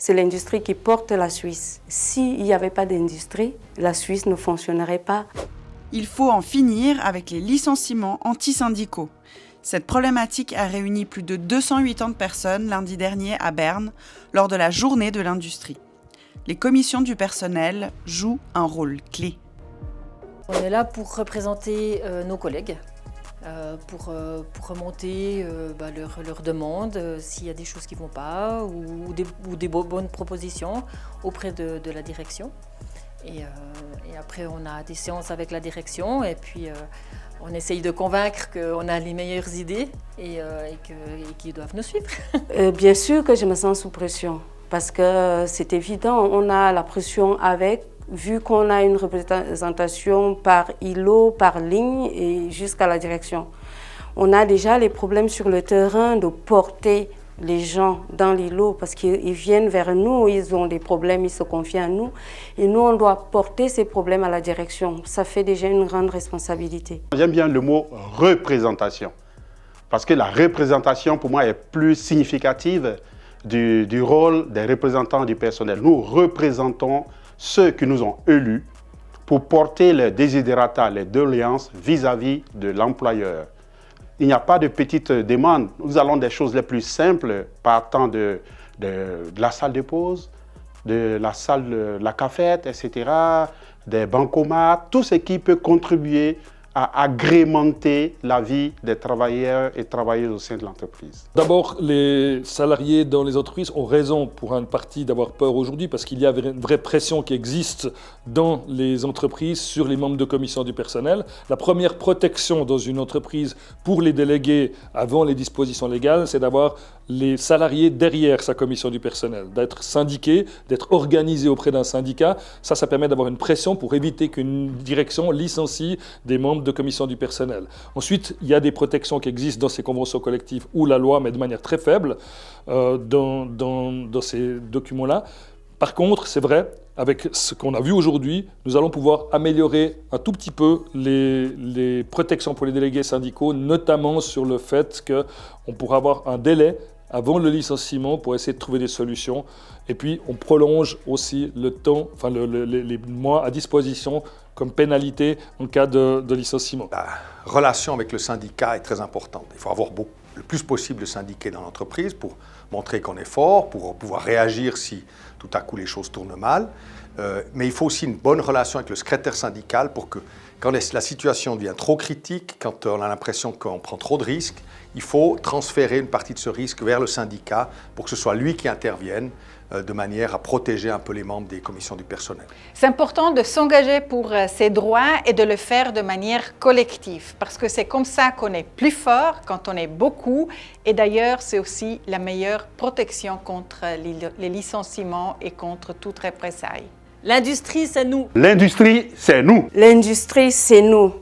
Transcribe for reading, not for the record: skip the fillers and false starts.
C'est l'industrie qui porte la Suisse. S'il n'y avait pas d'industrie, la Suisse ne fonctionnerait pas. Il faut en finir avec les licenciements antisyndicaux. Cette problématique a réuni plus de 280 personnes lundi dernier à Berne lors de la journée de l'industrie. Les commissions du personnel jouent un rôle clé. On est là pour représenter nos collègues, pour remonter leurs demandes, s'il y a des choses qui ne vont pas ou des bonnes propositions auprès de la direction. Et après, on a des séances avec la direction et puis on essaye de convaincre qu'on a les meilleures idées et qu'ils doivent nous suivre. Bien sûr que je me sens sous pression parce que c'est évident, on a la pression vu qu'on a une représentation par îlot, par ligne et jusqu'à la direction. On a déjà les problèmes sur le terrain de porter les gens dans l'îlot parce qu'ils viennent vers nous, ils ont des problèmes, ils se confient à nous. Et nous, on doit porter ces problèmes à la direction. Ça fait déjà une grande responsabilité. J'aime bien le mot représentation parce que la représentation, pour moi, est plus significative du rôle des représentants du personnel. Nous représentons ceux qui nous ont élus pour porter les desiderata, les doléances vis-à-vis de l'employeur. Il n'y a pas de petites demandes. Nous allons des choses les plus simples, partant de la salle de pause, de la salle de la cafette, etc., des bancomates, tout ce qui peut contribuer à agrémenter la vie des travailleurs et travailleuses au sein de l'entreprise. D'abord, les salariés dans les entreprises ont raison pour une partie d'avoir peur aujourd'hui parce qu'il y a une vraie pression qui existe dans les entreprises sur les membres de commission du personnel. La première protection dans une entreprise pour les délégués avant les dispositions légales, c'est d'avoir les salariés derrière sa commission du personnel, d'être syndiqué, d'être organisé auprès d'un syndicat. Ça permet d'avoir une pression pour éviter qu'une direction licencie des membres de commission du personnel. Ensuite, il y a des protections qui existent dans ces conventions collectives ou la loi, mais de manière très faible dans ces documents-là. Par contre, c'est vrai, avec ce qu'on a vu aujourd'hui, nous allons pouvoir améliorer un tout petit peu les protections pour les délégués syndicaux, notamment sur le fait qu'on pourra avoir un délai avant le licenciement pour essayer de trouver des solutions. Et puis, on prolonge aussi le temps, enfin les mois à disposition comme pénalité en cas de licenciement. La relation avec le syndicat est très importante. Il faut avoir le plus possible de syndiqués dans l'entreprise pour montrer qu'on est fort, pour pouvoir réagir si tout à coup les choses tournent mal. Mais il faut aussi une bonne relation avec le secrétaire syndical pour que, quand la situation devient trop critique, quand on a l'impression qu'on prend trop de risques, il faut transférer une partie de ce risque vers le syndicat pour que ce soit lui qui intervienne de manière à protéger un peu les membres des commissions du personnel. C'est important de s'engager pour ses droits et de le faire de manière collective parce que c'est comme ça qu'on est plus fort quand on est beaucoup et d'ailleurs c'est aussi la meilleure protection contre les licenciements et contre toute représaille. L'industrie, c'est nous. L'industrie, c'est nous. L'industrie, c'est nous.